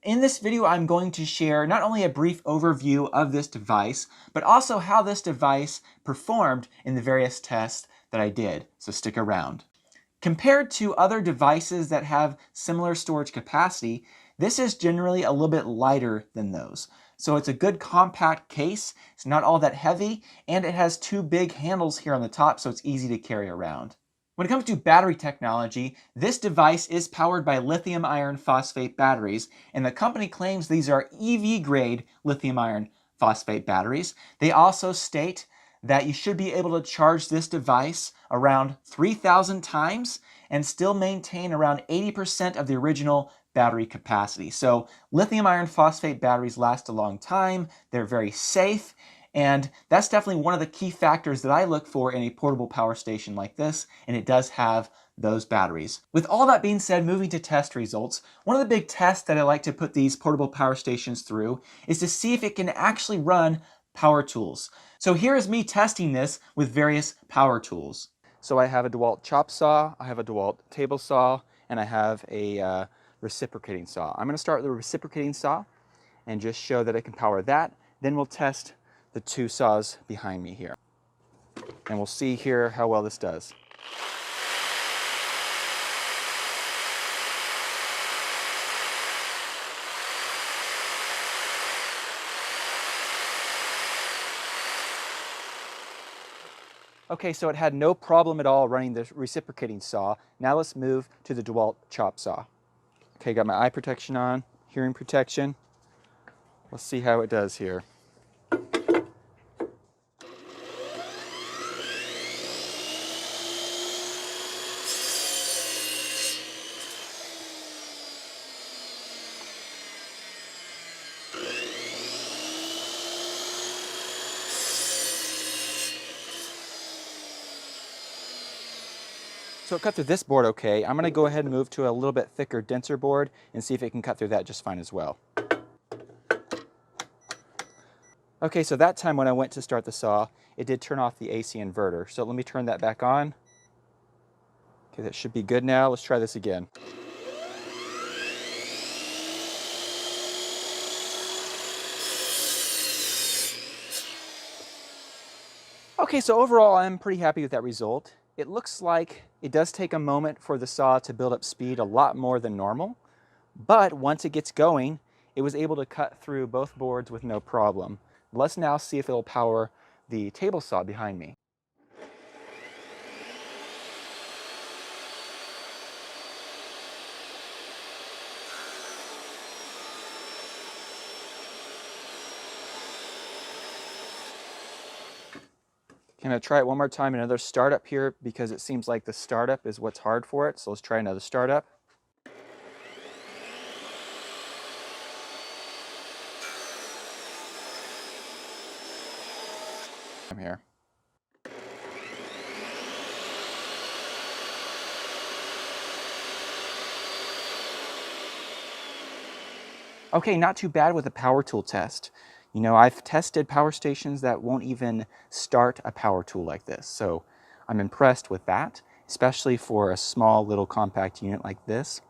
In this video, I'm going to share not only a brief overview of this device, but also how this device performed in the various tests that I did, so stick around. Compared to other devices that have similar storage capacity, this is generally a little bit lighter than those. So it's a good compact case, it's not all that heavy, and it has two big handles here on the top so it's easy to carry around. When it comes to battery technology, this device is powered by lithium iron phosphate batteries, and the company claims these are EV grade lithium iron phosphate batteries. They also state that you should be able to charge this device around 3,000 times and still maintain around 80% of the original battery capacity. So lithium iron phosphate batteries last a long time, they're very safe, and that's definitely one of the key factors that I look for in a portable power station like this, and it does have those batteries. With all that being said, moving to test results, one of the big tests that I like to put these portable power stations through is to see if it can actually run power tools. So here is me testing this with various power tools. So I have a DeWalt chop saw, I have a DeWalt table saw, and I have a reciprocating saw. I'm going to start with the reciprocating saw and just show that it can power that. Then we'll test the two saws behind me here. And we'll see here how well this does. Okay, so it had no problem at all running the reciprocating saw. Now let's move to the DeWalt chop saw. Okay, got my eye protection on, hearing protection. Let's see how it does here. So it cut through this board okay. I'm going to go ahead and move to a little bit thicker, denser board and see if it can cut through that just fine as well. Okay, so that time when I went to start the saw, it did turn off the AC inverter. So let me turn that back on. Okay, that should be good now. Let's try this again. Okay, so overall I'm pretty happy with that result. It looks like it does take a moment for the saw to build up speed, a lot more than normal, but once it gets going, it was able to cut through both boards with no problem. Let's now see if it'll power the table saw behind me. I'm going to try it one more time, another startup here, because it seems like the startup is what's hard for it. So let's try another startup. I'm here. Okay, not too bad with a power tool test. You know, I've tested power stations that won't even start a power tool like this, so I'm impressed with that, especially for a small little compact unit like this.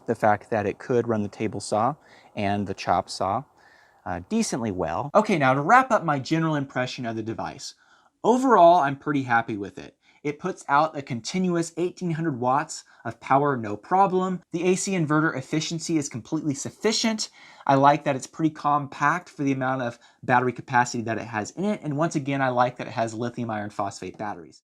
The fact that it could run the table saw and the chop saw decently well. Okay, now to wrap up my general impression of the device. Overall, I'm pretty happy with it. It puts out a continuous 1800 watts of power, no problem. The AC inverter efficiency is completely sufficient. I like that it's pretty compact for the amount of battery capacity that it has in it. And once again, I like that it has lithium iron phosphate batteries.